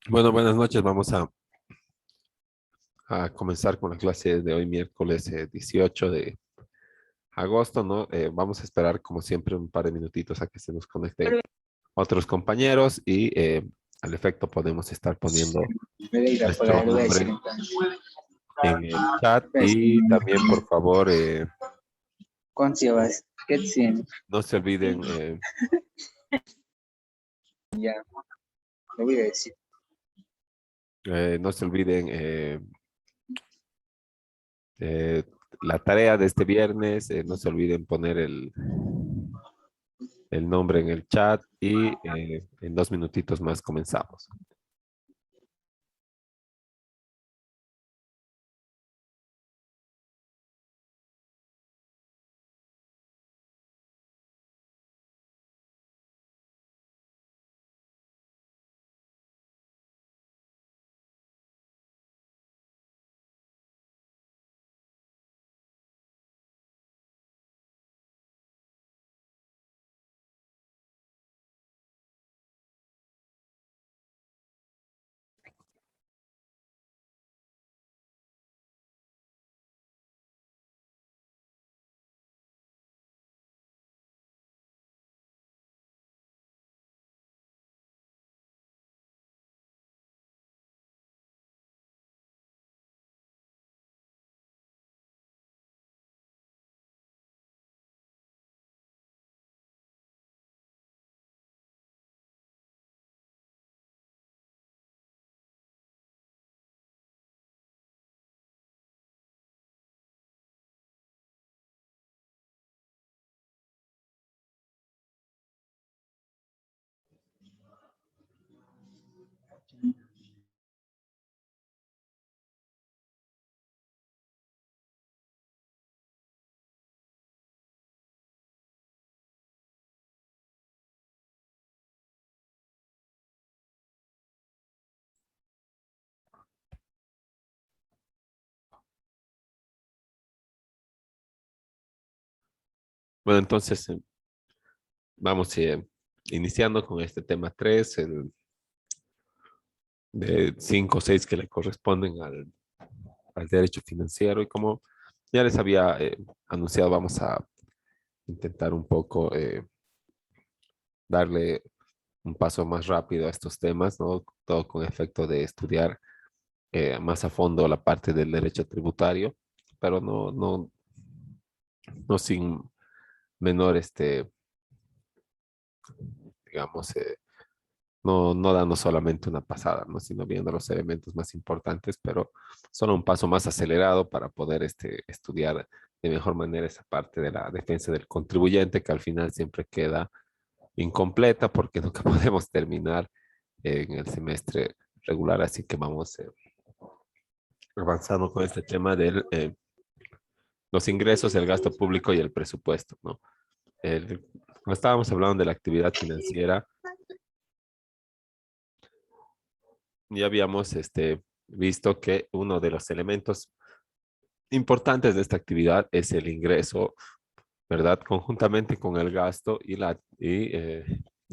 Bueno, buenas noches. Vamos a comenzar con la clase de hoy, miércoles 18 de agosto, ¿no? Vamos a esperar, como siempre, un par de minutitos a que se nos conecten otros compañeros y al efecto podemos estar poniendo Voy a ir a nuestro apagar, le voy a decir nombre entonces. en el chat Pues, y también, por favor, ¿cuánto vas? ¿Qué tiene? no se olviden, Ya, le voy a decir. no se olviden eh, la tarea de este viernes, no se olviden poner el nombre en el chat y en 2 minutitos más comenzamos. Bueno, entonces vamos iniciando con este tema 3, el de 5 o 6 que le corresponden al derecho financiero. Y como ya les había anunciado, vamos a intentar un poco darle un paso más rápido a estos temas, ¿no? Todo con efecto de estudiar más a fondo la parte del derecho tributario, pero no sin menor, digamos, no dando solamente una pasada, ¿no? Sino viendo los elementos más importantes, pero solo un paso más acelerado para poder estudiar de mejor manera esa parte de la defensa del contribuyente, que al final siempre queda incompleta porque nunca podemos terminar en el semestre regular. Así que vamos avanzando con este tema de los ingresos, el gasto público y el presupuesto, ¿no? Cuando estábamos hablando de la actividad financiera, ya habíamos visto que uno de los elementos importantes de esta actividad es el ingreso, ¿verdad? Conjuntamente con el gasto la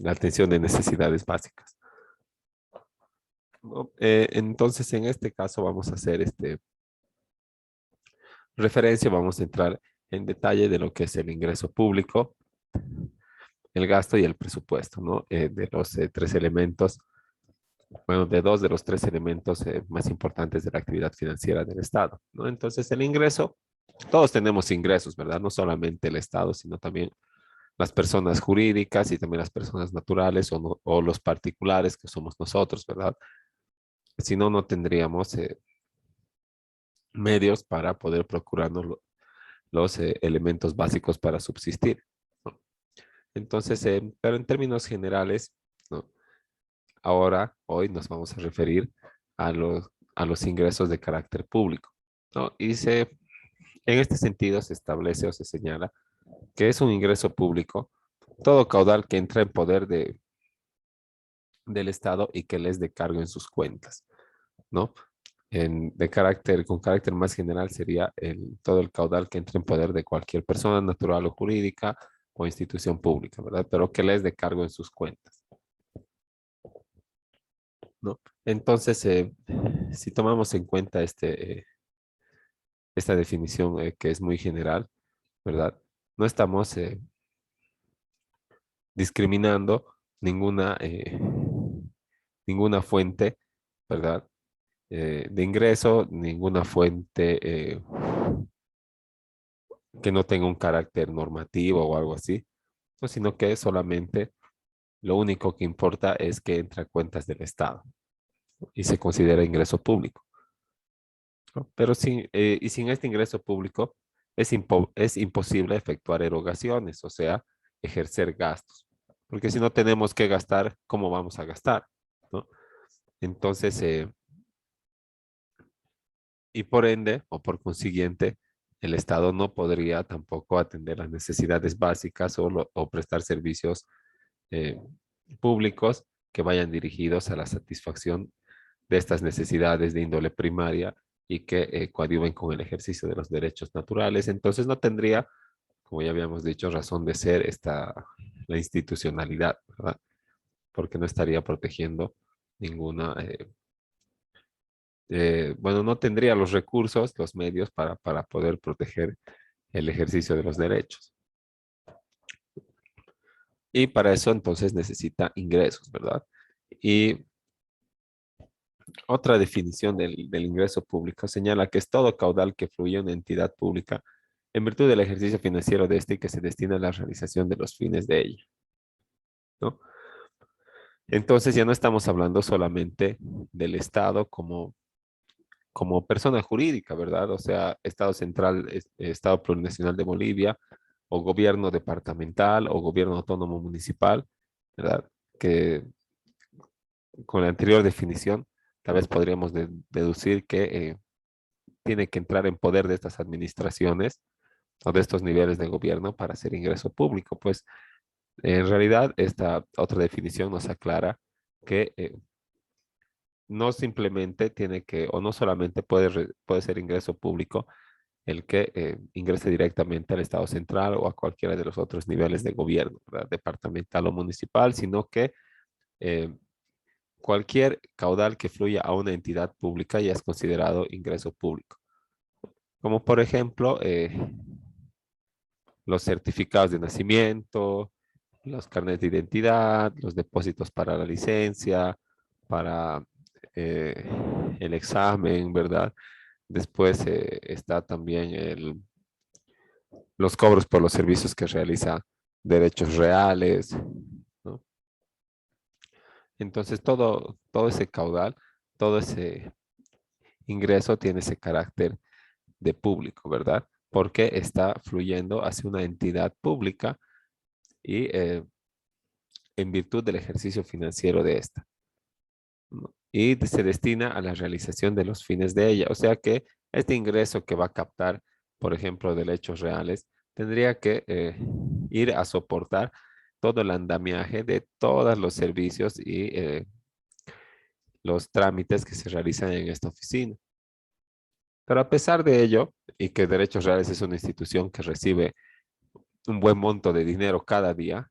atención de necesidades básicas, ¿no? Entonces, en este caso vamos a hacer referencia, vamos a entrar en detalle de lo que es el ingreso público, el gasto y el presupuesto, ¿no? De los tres elementos, bueno, de dos de los tres elementos más importantes de la actividad financiera del Estado, ¿no? Entonces, el ingreso, todos tenemos ingresos, ¿verdad? No solamente el Estado, sino también las personas jurídicas y también las personas naturales o los particulares que somos nosotros, ¿verdad? Si no, no tendríamos medios para poder procurarnos los elementos básicos para subsistir, ¿no? Entonces, pero en términos generales, ¿no? Ahora, hoy nos vamos a referir a los ingresos de carácter público, ¿no? En este sentido se establece o se señala que es un ingreso público todo caudal que entra en poder del Estado y que les de cargo en sus cuentas, ¿no? Con carácter más general sería todo el caudal que entra en poder de cualquier persona natural o jurídica o institución pública, ¿verdad? Pero que les de cargo en sus cuentas. ¿no? Entonces, si tomamos en cuenta esta definición que es muy general, ¿verdad? No estamos discriminando ninguna, ninguna fuente, ¿verdad? De ingreso, ninguna fuente que no tenga un carácter normativo o algo así, no, sino que solamente lo único que importa es que entra a cuentas del Estado y se considera ingreso público, ¿no? Pero sin este ingreso público es imposible efectuar erogaciones, o sea, ejercer gastos, porque si no tenemos que gastar, ¿cómo vamos a gastar? ¿No? Entonces, y por ende, o por consiguiente, el Estado no podría tampoco atender las necesidades básicas o prestar servicios eh, públicos que vayan dirigidos a la satisfacción de estas necesidades de índole primaria y que coadyuven con el ejercicio de los derechos naturales. Entonces no tendría, como ya habíamos dicho, razón de ser la institucionalidad, ¿verdad? Porque no estaría protegiendo ninguna, bueno, no tendría los recursos, los medios para poder proteger el ejercicio de los derechos. Y para eso entonces necesita ingresos, ¿verdad? Y otra definición del ingreso público señala que es todo caudal que fluye a una entidad pública en virtud del ejercicio financiero de este y que se destina a la realización de los fines de ella, ¿no? Entonces ya no estamos hablando solamente del Estado como persona jurídica, ¿verdad? O sea, Estado Central, Estado Plurinacional de Bolivia, o gobierno departamental, o gobierno autónomo municipal, ¿verdad? Que con la anterior definición, tal vez podríamos deducir que tiene que entrar en poder de estas administraciones o de estos niveles de gobierno para hacer ingreso público. Pues en realidad esta otra definición nos aclara que no simplemente tiene que, o no solamente puede ser ingreso público el que ingrese directamente al Estado central o a cualquiera de los otros niveles de gobierno, ¿verdad? Departamental o municipal, sino que eh, cualquier caudal que fluya a una entidad pública ya es considerado ingreso público. Como por ejemplo, los certificados de nacimiento, los carnets de identidad, los depósitos para la licencia, para eh, el examen, ¿verdad? Después está también los cobros por los servicios que realiza derechos reales, ¿no? Entonces todo ese caudal, todo ese ingreso tiene ese carácter de público, ¿verdad? Porque está fluyendo hacia una entidad pública y en virtud del ejercicio financiero de esta, ¿no? Y se destina a la realización de los fines de ella. O sea que este ingreso que va a captar, por ejemplo, derechos reales, tendría que ir a soportar todo el andamiaje de todos los servicios y los trámites que se realizan en esta oficina. Pero a pesar de ello, y que Derechos Reales es una institución que recibe un buen monto de dinero cada día,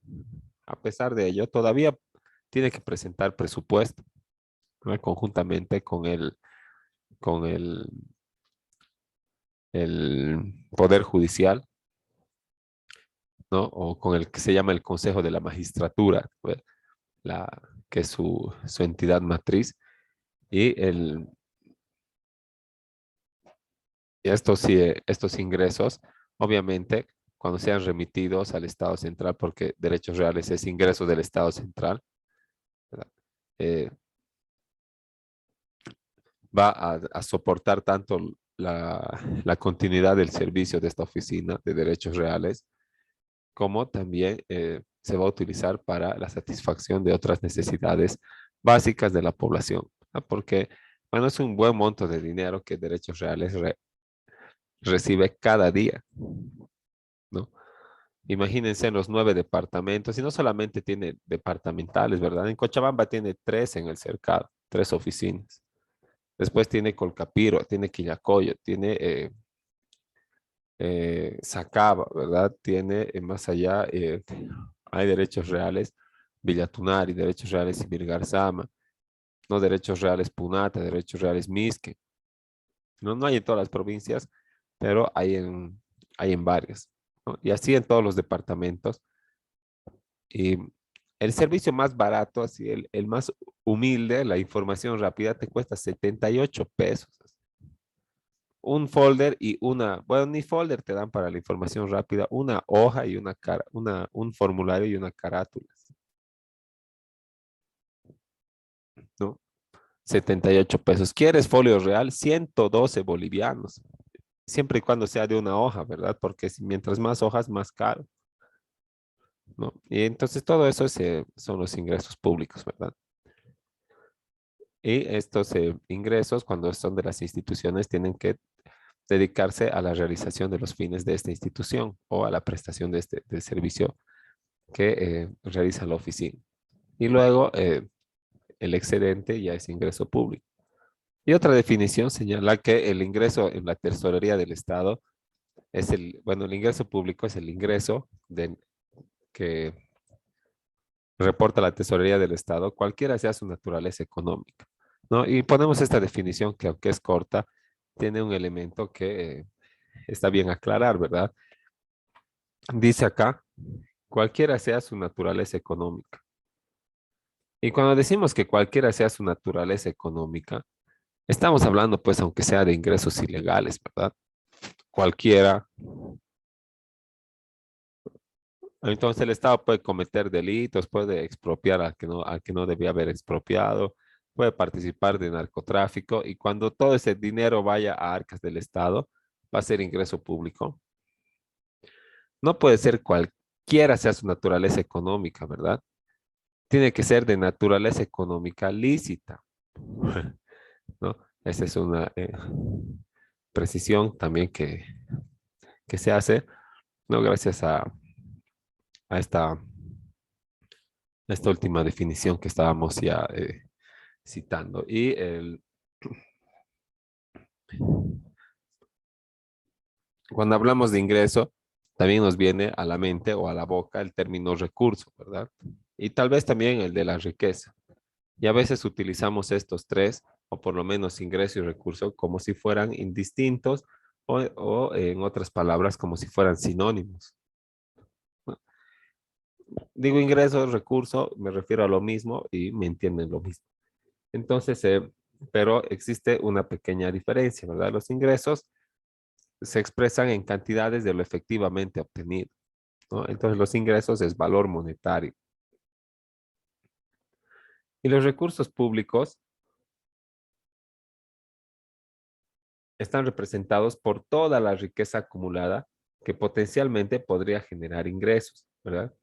a pesar de ello, todavía tiene que presentar presupuesto, ¿no? Conjuntamente con el Poder Judicial, ¿no? O con el que se llama el Consejo de la Magistratura, ¿no? la, que es su entidad matriz. Y estos ingresos, obviamente, cuando sean remitidos al Estado central, porque derechos reales es ingreso del Estado central, ¿verdad? Eh, va a soportar tanto la continuidad del servicio de esta oficina de derechos reales, como también se va a utilizar para la satisfacción de otras necesidades básicas de la población, ¿no? Porque, bueno, es un buen monto de dinero que derechos reales recibe cada día, ¿no? Imagínense en los 9 departamentos, y no solamente tiene departamentales, ¿verdad? En Cochabamba tiene 3 en el cercado, 3 oficinas. Después tiene Colcapiro, tiene Quillacoyo, tiene Sacaba, ¿verdad? Tiene más allá, hay derechos reales, Villatunari, derechos reales y Virgarzama. no derechos reales Punata, derechos reales Misque. No hay en todas las provincias, pero hay en varias, ¿no? Y así en todos los departamentos. Y el servicio más barato, así el más humilde, la información rápida, te cuesta 78 pesos. Un folder y bueno, ni folder te dan para la información rápida, una hoja y un formulario y una carátula, ¿no? 78 pesos. ¿Quieres folio real? 112 bolivianos, siempre y cuando sea de una hoja, ¿verdad? Porque mientras más hojas, más caro, ¿no? Y entonces todo eso son los ingresos públicos, ¿verdad? Y estos ingresos, cuando son de las instituciones, tienen que dedicarse a la realización de los fines de esta institución o a la prestación del servicio que realiza la oficina. Y luego el excedente ya es ingreso público. Y otra definición señala que el ingreso en la tesorería del Estado bueno, el ingreso público es el ingreso que reporta la tesorería del Estado, cualquiera sea su naturaleza económica, ¿no? Y ponemos esta definición que, aunque es corta, tiene un elemento que está bien aclarar, ¿verdad? Dice acá, cualquiera sea su naturaleza económica. Y cuando decimos que cualquiera sea su naturaleza económica, estamos hablando, pues, aunque sea de ingresos ilegales, ¿verdad? Cualquiera. Entonces el Estado puede cometer delitos, puede expropiar al que no debía haber expropiado, puede participar de narcotráfico, y cuando todo ese dinero vaya a arcas del Estado, va a ser ingreso público. No puede ser cualquiera sea su naturaleza económica, ¿verdad? Tiene que ser de naturaleza económica lícita, ¿no? Esa es una precisión también que se hace, ¿no? Gracias a esta última definición que estábamos ya citando. Y cuando hablamos de ingreso, también nos viene a la mente o a la boca el término recurso, ¿verdad? Y tal vez también el de la riqueza. Y a veces utilizamos estos tres, o por lo menos ingreso y recurso, como si fueran indistintos o en otras palabras, como si fueran sinónimos. Digo ingreso, recurso, me refiero a lo mismo y me entienden lo mismo. Entonces, pero existe una pequeña diferencia, ¿verdad? Los ingresos se expresan en cantidades de lo efectivamente obtenido, ¿no? Entonces, los ingresos es valor monetario. Y los recursos públicos están representados por toda la riqueza acumulada que potencialmente podría generar ingresos, ¿verdad?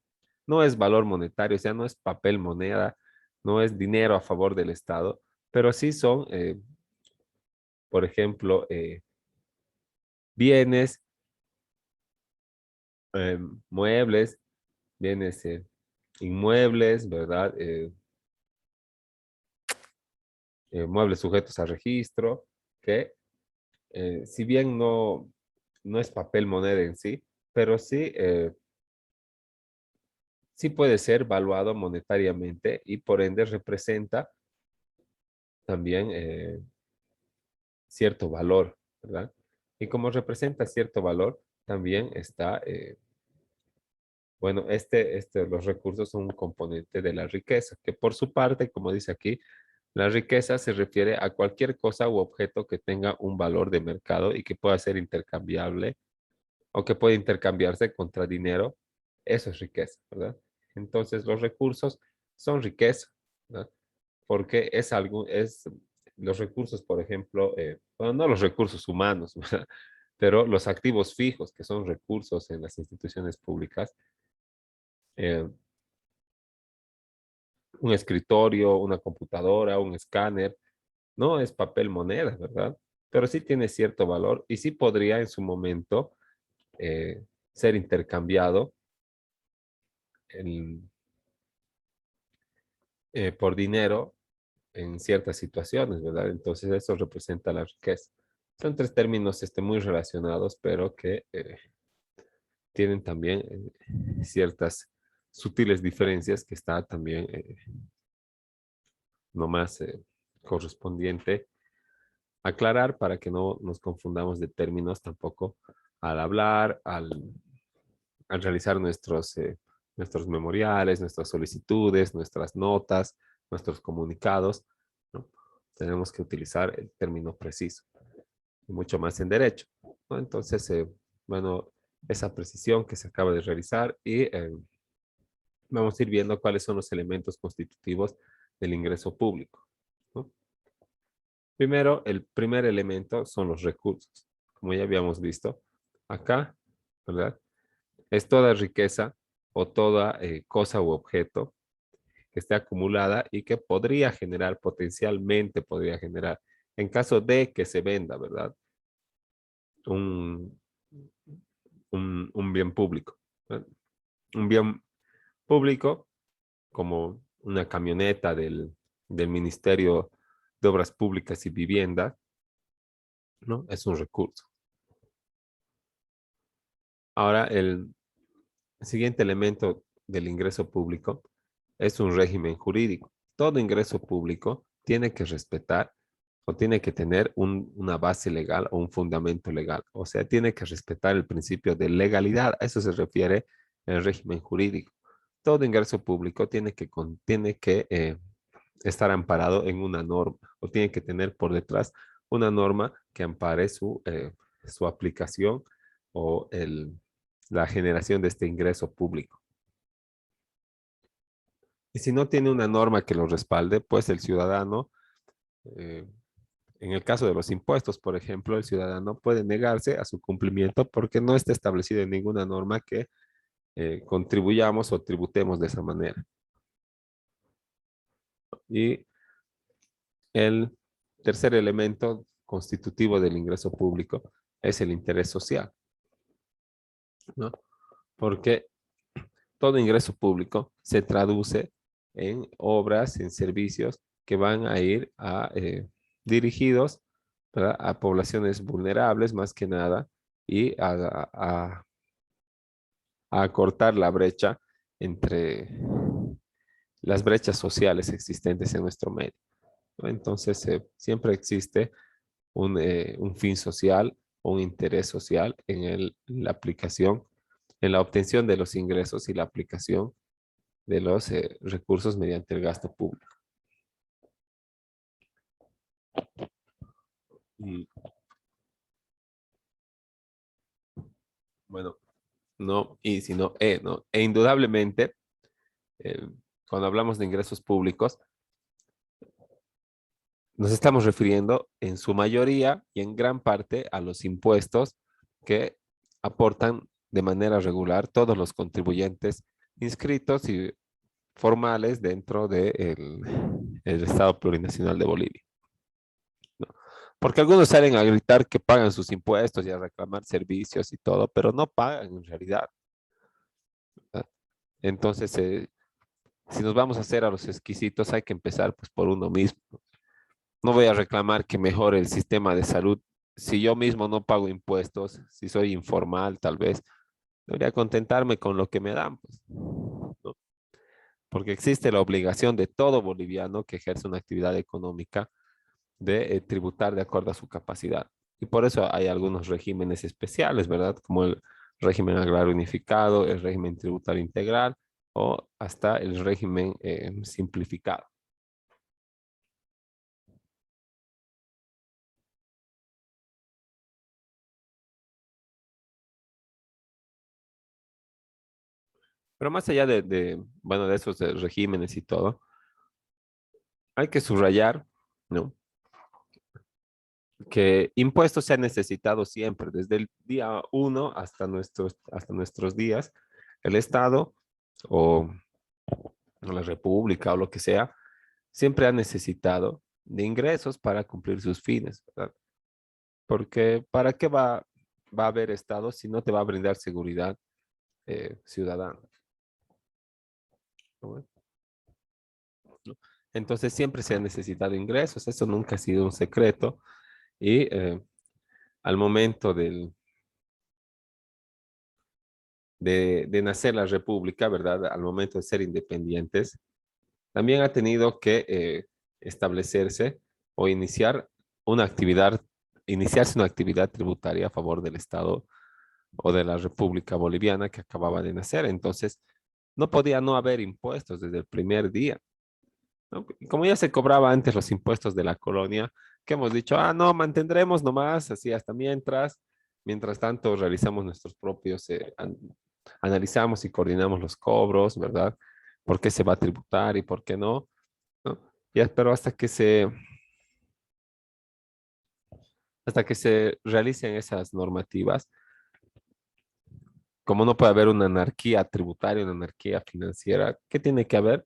No es valor monetario, o sea, no es papel moneda, no es dinero a favor del Estado, pero sí son, por ejemplo, bienes, eh, muebles, bienes inmuebles, ¿verdad? Muebles sujetos a registro, que si bien no es papel moneda en sí, pero sí, sí puede ser valuado monetariamente y por ende representa también cierto valor, ¿verdad? Y como representa cierto valor, también está, bueno, los recursos son un componente de la riqueza, que por su parte, como dice aquí, la riqueza se refiere a cualquier cosa u objeto que tenga un valor de mercado y que pueda ser intercambiable o que puede intercambiarse contra dinero. Eso es riqueza, ¿verdad? Entonces, los recursos son riqueza, ¿verdad? Porque los recursos, por ejemplo, bueno, no los recursos humanos, ¿verdad? Pero los activos fijos, que son recursos en las instituciones públicas, eh, un escritorio, una computadora, un escáner, no es papel moneda, ¿verdad? Pero sí tiene cierto valor y sí podría en su momento ser intercambiado en- por dinero en ciertas situaciones, ¿verdad? Entonces eso representa la riqueza. Son tres términos muy relacionados, pero que tienen también ciertas sutiles diferencias que está también nomás correspondiente aclarar para que no nos confundamos de términos tampoco al hablar, al realizar nuestros memoriales, nuestras solicitudes, nuestras notas, nuestros comunicados, ¿no? Tenemos que utilizar el término preciso, y mucho más en derecho, ¿no? Entonces, bueno, esa precisión que se acaba de realizar y vamos a ir viendo cuáles son los elementos constitutivos del ingreso público, ¿no? Primero, el primer elemento son los recursos. Como ya habíamos visto acá, ¿verdad? Es toda riqueza o toda cosa u objeto que esté acumulada y que podría generar, potencialmente podría generar, en caso de que se venda, ¿verdad? Un, un bien público, ¿verdad? Un bien público como una camioneta del Ministerio de Obras Públicas y Vivienda, ¿no? Es un recurso. Ahora, el siguiente elemento del ingreso público es un régimen jurídico. Todo ingreso público tiene que respetar o tiene que tener una base legal o un fundamento legal. O sea, tiene que respetar el principio de legalidad. A eso se refiere el régimen jurídico. Todo ingreso público tiene que estar amparado en una norma o tiene que tener por detrás una norma que ampare su aplicación o la generación de este ingreso público. Y si no tiene una norma que lo respalde, pues el ciudadano, eh, en el caso de los impuestos, por ejemplo, el ciudadano puede negarse a su cumplimiento porque no está establecido en ninguna norma que contribuyamos o tributemos de esa manera. Y el tercer elemento constitutivo del ingreso público es el interés social, ¿no? Porque todo ingreso público se traduce en obras, en servicios que van a ir dirigidos, ¿verdad?, a poblaciones vulnerables más que nada y a acortar la brecha entre las brechas sociales existentes en nuestro medio, ¿no? Entonces, siempre existe un fin social o un interés social en la aplicación, en la obtención de los ingresos y la aplicación de los recursos mediante el gasto público. Y bueno, no, y sino, no. E indudablemente, eh, cuando hablamos de ingresos públicos, nos estamos refiriendo en su mayoría y en gran parte a los impuestos que aportan de manera regular todos los contribuyentes inscritos y formales dentro del el Estado Plurinacional de Bolivia, ¿no? Porque algunos salen a gritar que pagan sus impuestos y a reclamar servicios y todo, pero no pagan en realidad, ¿verdad? Entonces, si nos vamos a hacer a los exquisitos, hay que empezar pues por uno mismo. No voy a reclamar que mejore el sistema de salud si yo mismo no pago impuestos, si soy informal tal vez. Debería contentarme con lo que me dan, pues, ¿no? Porque existe la obligación de todo boliviano que ejerce una actividad económica de tributar de acuerdo a su capacidad. Y por eso hay algunos regímenes especiales, ¿verdad? Como el régimen agrario unificado, el régimen tributario integral o hasta el régimen simplificado. Pero más allá bueno, de esos regímenes y todo, hay que subrayar, ¿no?, que impuestos se han necesitado siempre, desde el día uno hasta nuestros días. El Estado o, o la República o lo que sea, siempre ha necesitado de ingresos para cumplir sus fines, ¿verdad? Porque ¿para qué va a haber Estado si no te va a brindar seguridad ciudadana, ¿no? Entonces siempre se han necesitado ingresos, eso nunca ha sido un secreto y al momento de nacer la República, ¿verdad? Al momento de ser independientes, también ha tenido que establecerse o iniciarse una actividad tributaria a favor del Estado o de la República Boliviana que acababa de nacer. Entonces, no podía no haber impuestos desde el primer día, ¿no? Y como ya se cobraba antes los impuestos de la colonia, que hemos dicho, no, mantendremos nomás, así hasta mientras tanto realizamos nuestros propios, analizamos y coordinamos los cobros, ¿verdad? ¿Por qué se va a tributar y por qué no? ¿No? Ya, pero hasta que se realicen esas normativas, como no puede haber una anarquía tributaria, una anarquía financiera, ¿qué tiene que haber?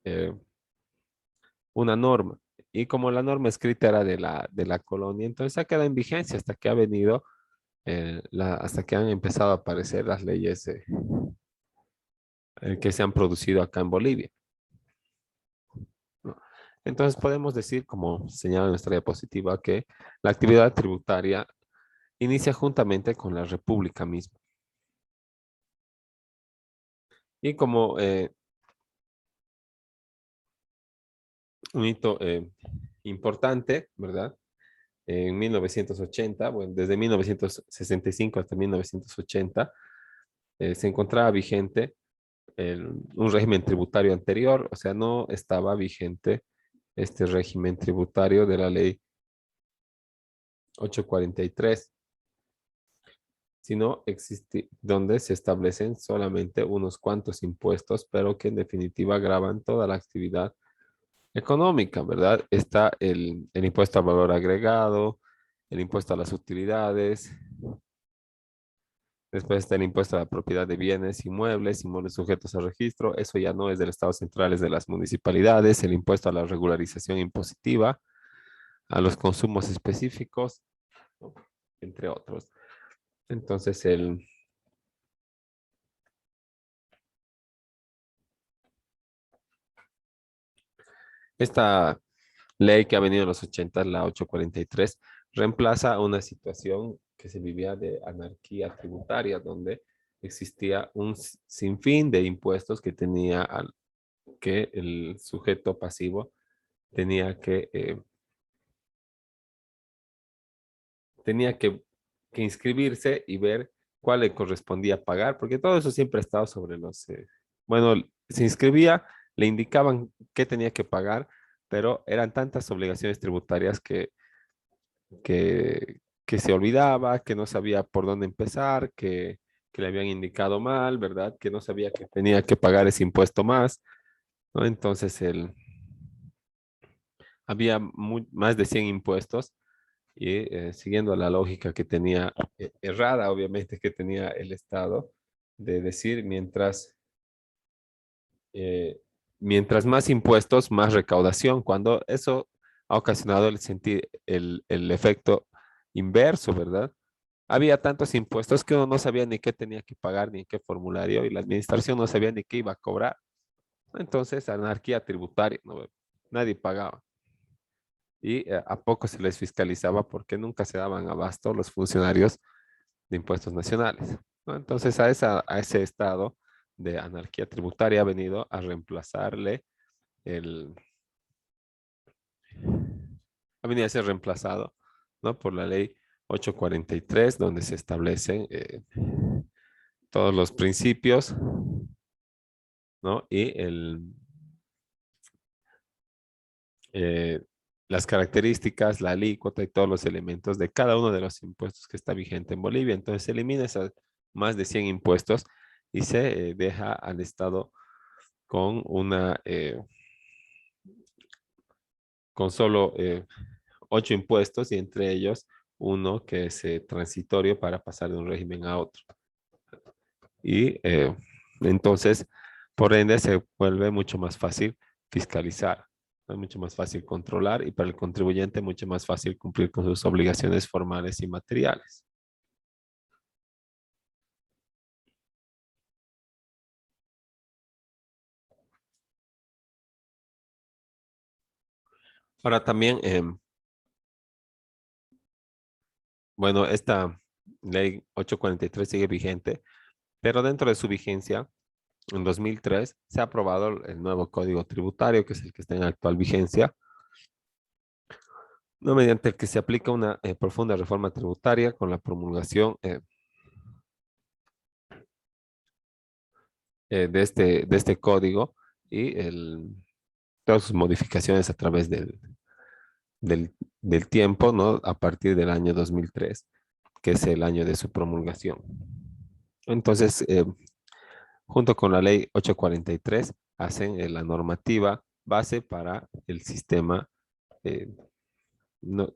Eh, una norma. Y como la norma escrita era de la colonia, entonces ha quedado en vigencia hasta que ha venido, hasta que han empezado a aparecer las leyes que se han producido acá en Bolivia, ¿no? Entonces podemos decir, como señala nuestra diapositiva, que la actividad tributaria inicia juntamente con la república misma. Y como un hito importante, ¿verdad? En 1980, bueno, desde 1965 hasta 1980, se encontraba vigente un régimen tributario anterior, o sea, no estaba vigente este régimen tributario de la ley 843, sino existe donde se establecen solamente unos cuantos impuestos, pero que en definitiva graban toda la actividad económica, ¿verdad? Está el impuesto al valor agregado, el impuesto a las utilidades, después está el impuesto a la propiedad de bienes, inmuebles sujetos a registro. Eso ya no es del Estado central, es de las municipalidades. El impuesto a la regularización impositiva, a los consumos específicos, ¿no? Entre otros. Entonces, esta ley que ha venido en los 80, la 843, reemplaza una situación que se vivía de anarquía tributaria, donde existía un sinfín de impuestos que el sujeto pasivo tenía que inscribirse y ver cuál le correspondía pagar, porque todo eso siempre ha estado sobre bueno, se inscribía, le indicaban qué tenía que pagar, pero eran tantas obligaciones tributarias que se olvidaba, que no sabía por dónde empezar, que le habían indicado mal, ¿verdad? Que no sabía que tenía que pagar ese impuesto más, ¿no? Entonces, había más de 100 impuestos y siguiendo la lógica que tenía, errada obviamente, que tenía el Estado, de decir, mientras más impuestos, más recaudación, cuando eso ha ocasionado el efecto inverso, ¿verdad? Había tantos impuestos que uno no sabía ni qué tenía que pagar, ni en qué formulario, y la administración no sabía ni qué iba a cobrar. Entonces, anarquía tributaria, ¿no? Nadie pagaba. Y a poco se les fiscalizaba porque nunca se daban abasto los funcionarios de impuestos nacionales, ¿no? Entonces, a ese estado de anarquía tributaria ha venido a reemplazarle el, ha venido a ser reemplazado, ¿no? Por la ley 843, donde se establecen todos los principios, ¿no? Y eh, las características, la alícuota y todos los elementos de cada uno de los impuestos que está vigente en Bolivia. Entonces se elimina esas más de 100 impuestos y se deja al Estado con con solo 8 impuestos y entre ellos uno que es transitorio para pasar de un régimen a otro. Y entonces, por ende, se vuelve mucho más fácil fiscalizar, ¿no? Mucho más fácil controlar y para el contribuyente mucho más fácil cumplir con sus obligaciones formales y materiales. Ahora también, bueno, esta ley 843 sigue vigente, pero dentro de su vigencia, en 2003, se ha aprobado el nuevo Código Tributario, que es el que está en actual vigencia, ¿no? Mediante el que se aplica una profunda reforma tributaria con la promulgación de este código y todas sus modificaciones a través del tiempo, ¿no? A partir del año 2003, que es el año de su promulgación. Entonces, junto con la ley 843, hacen la normativa base para el sistema, eh,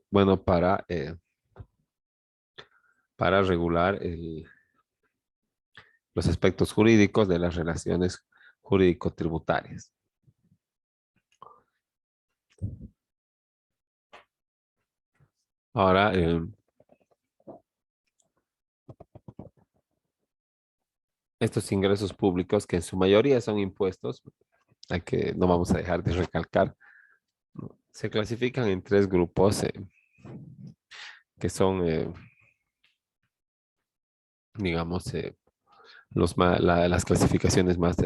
bueno, para regular los aspectos jurídicos de las relaciones jurídico-tributarias. Ahora, estos ingresos públicos, que en su mayoría son impuestos, a que no vamos a dejar de recalcar, ¿no? Se clasifican en tres grupos que son, digamos, las clasificaciones más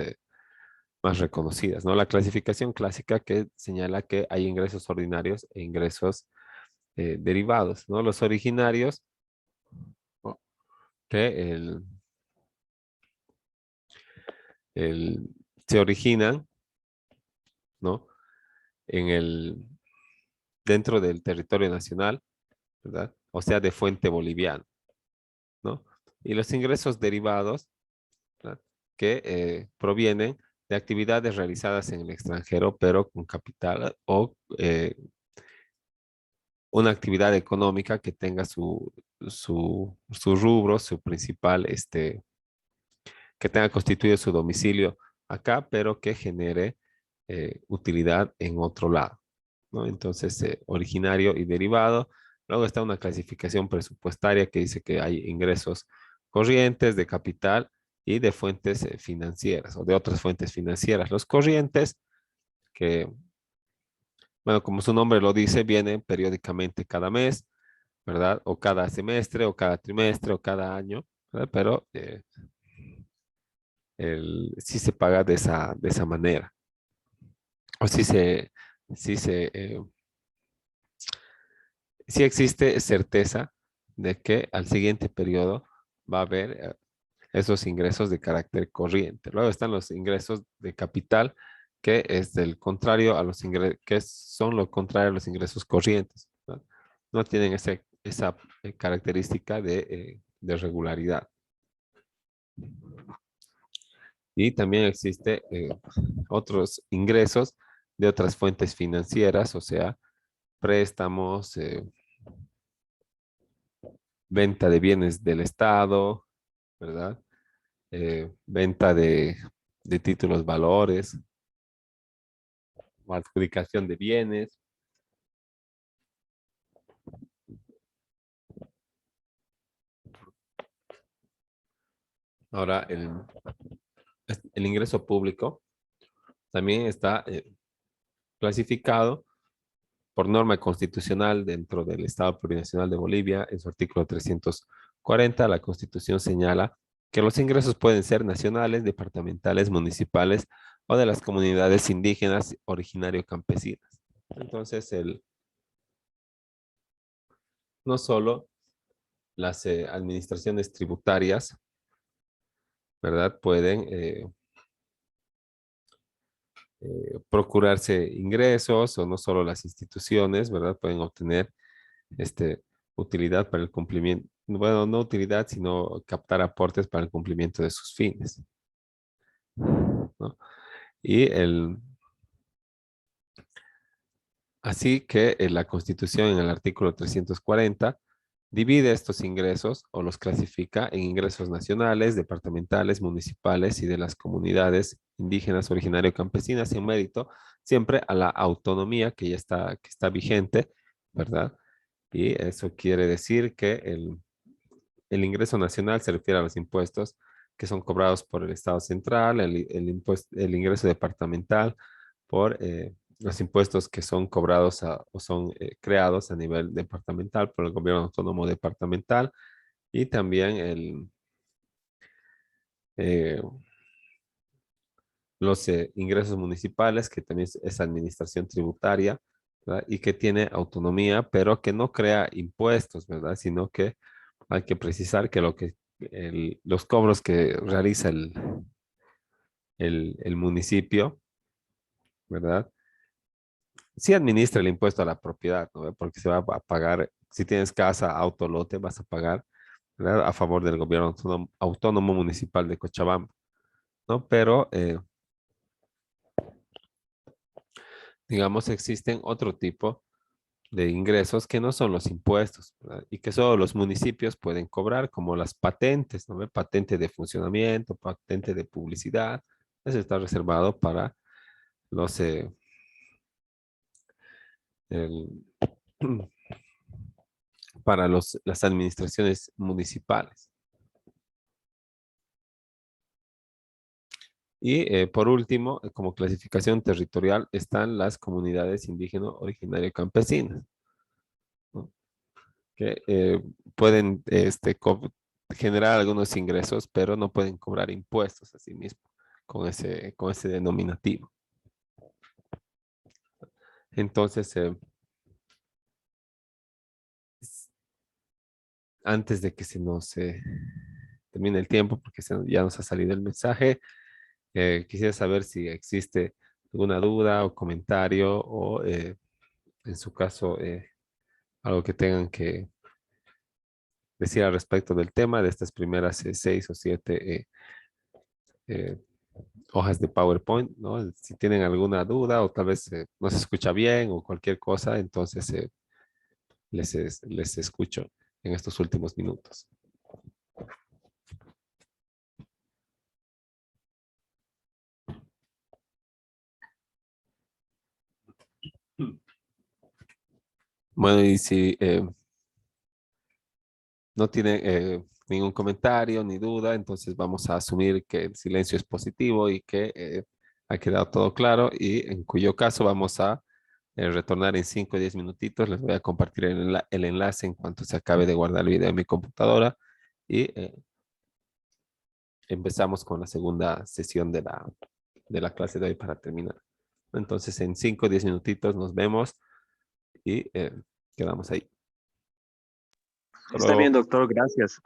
reconocidas, ¿no? La clasificación clásica que señala que hay ingresos ordinarios e ingresos derivados, ¿no? Los originarios, ¿no? Que el- se originan, ¿no? En dentro del territorio nacional, ¿verdad? O sea, de fuente boliviana, ¿no? Y los ingresos derivados, ¿verdad? Que provienen de actividades realizadas en el extranjero, pero con capital o una actividad económica que tenga su rubro, su principal, que tenga constituido su domicilio acá, pero que genere utilidad en otro lado, ¿no? Entonces, originario y derivado. Luego está una clasificación presupuestaria que dice que hay ingresos corrientes de capital y de fuentes financieras o de otras fuentes financieras. Los corrientes, que, bueno, como su nombre lo dice, vienen periódicamente cada mes, ¿verdad? O cada semestre, o cada trimestre, o cada año, ¿verdad? Pero sí se paga de esa manera. O sí se, sí existe certeza de que al siguiente periodo va a haber esos ingresos de carácter corriente. Luego están los ingresos de capital, que es del contrario a los ingresos, que son lo contrario a los ingresos corrientes, ¿no? No tienen esa característica de regularidad. Y también existe otros ingresos de otras fuentes financieras, o sea, préstamos, venta de bienes del Estado, ¿verdad? Venta de títulos valores, o adjudicación de bienes. Ahora, el ingreso público también está clasificado por norma constitucional dentro del Estado Plurinacional de Bolivia. En su artículo 340, la Constitución señala que los ingresos pueden ser nacionales, departamentales, municipales o de las comunidades indígenas originario campesinas. Entonces, no solo las administraciones tributarias, ¿verdad? Pueden procurarse ingresos, o no solo las instituciones, ¿verdad? Pueden obtener este, utilidad para el cumplimiento, bueno, no utilidad, sino captar aportes para el cumplimiento de sus fines, ¿no? Y así que la Constitución en el artículo 340 divide estos ingresos o los clasifica en ingresos nacionales, departamentales, municipales y de las comunidades indígenas, originario campesinas, en mérito siempre a la autonomía que está vigente, ¿verdad? Y eso quiere decir que el ingreso nacional se refiere a los impuestos que son cobrados por el Estado central, el ingreso departamental por los impuestos que son cobrados o son creados a nivel departamental por el gobierno autónomo departamental, y también eh, los ingresos municipales, que también es administración tributaria, ¿verdad? Y que tiene autonomía, pero que no crea impuestos, ¿verdad? Sino que hay que precisar que los cobros que realiza el municipio, ¿verdad? Sí administra el impuesto a la propiedad, ¿no? Porque se va a pagar, si tienes casa, auto, lote, vas a pagar, ¿verdad? A favor del gobierno autónomo municipal de Cochabamba, ¿no? Pero, digamos, existen otro tipo de ingresos que no son los impuestos, ¿verdad? Y que solo los municipios pueden cobrar, como las patentes, ¿no? Patente de funcionamiento, patente de publicidad. Eso está reservado para los, el- para las administraciones municipales. Y por último, como clasificación territorial, están las comunidades indígenas originario campesinas, ¿no? Que pueden generar algunos ingresos, pero no pueden cobrar impuestos a sí mismos con ese denominativo. Entonces, antes de que se nos termine el tiempo, porque ya nos ha salido el mensaje, quisiera saber si existe alguna duda o comentario o, en su caso, algo que tengan que decir al respecto del tema de estas primeras 6 o 7 eh, hojas de PowerPoint, ¿no? Si tienen alguna duda o tal vez no se escucha bien o cualquier cosa, entonces les escucho en estos últimos minutos. Bueno, y si no tienen ningún comentario ni duda, entonces vamos a asumir que el silencio es positivo y que ha quedado todo claro y en cuyo caso vamos a retornar en 5 o 10 minutitos. Les voy a compartir el enlace en cuanto se acabe de guardar el video en mi computadora y empezamos con la segunda sesión de la clase de hoy para terminar. Entonces en 5 o 10 minutitos nos vemos y quedamos ahí. Hasta Está bien, luego. doctor, gracias.